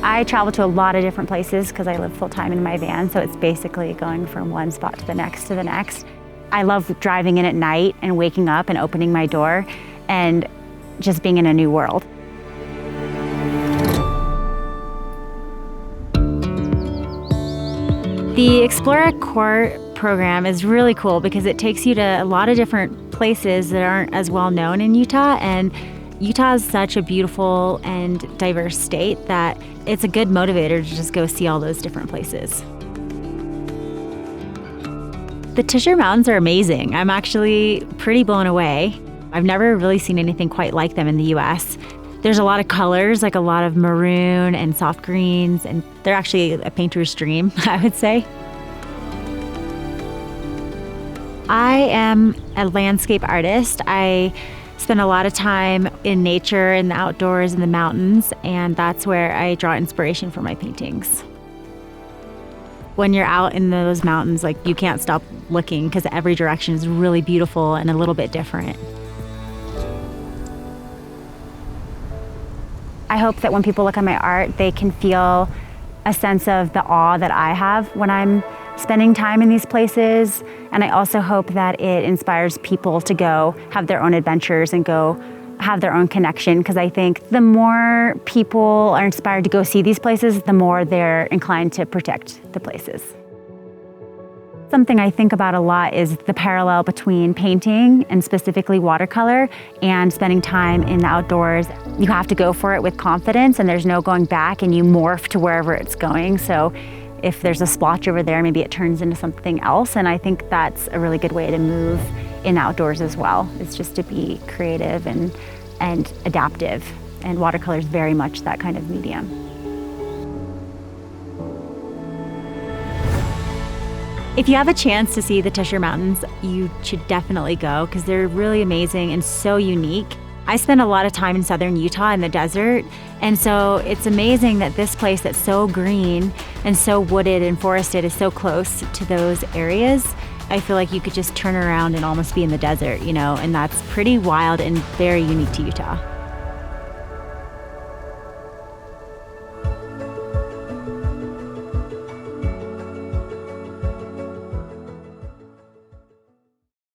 I travel to a lot of different places because I live full-time in my van, so it's basically going from one spot to the next to the next. I love driving in at night and waking up and opening my door and just being in a new world. The Explore Core program is really cool because it takes you to a lot of different places that aren't as well known in Utah, and Utah is such a beautiful and diverse state that it's a good motivator to just go see all those different places. The Tushar Mountains are amazing. I'm actually pretty blown away. I've never really seen anything quite like them in the US. There's a lot of colors, like a lot of maroon and soft greens, and they're actually a painter's dream, I would say. I am a landscape artist. I spend a lot of time in nature, in the outdoors, in the mountains, and that's where I draw inspiration for my paintings. When you're out in those mountains, like, you can't stop looking because every direction is really beautiful and a little bit different. I hope that when people look at my art, they can feel a sense of the awe that I have when I'm spending time in these places. And I also hope that it inspires people to go have their own adventures and go have their own connection, because I think the more people are inspired to go see these places, the more they're inclined to protect the places. Something I think about a lot is the parallel between painting, and specifically watercolor, and spending time in the outdoors. You have to go for it with confidence, and there's no going back, and you morph to wherever it's going. So if there's a splotch over there, maybe it turns into something else, and I think that's a really good way to move in outdoors as well. It's just to be creative and adaptive, and watercolor is very much that kind of medium. If you have a chance to see the Tushar Mountains, you should definitely go because they're really amazing and so unique. I spend a lot of time in southern Utah in the desert, and so it's amazing that this place that's so green and so wooded and forested is so close to those areas. I feel like you could just turn around and almost be in the desert, you know, and that's pretty wild and very unique to Utah.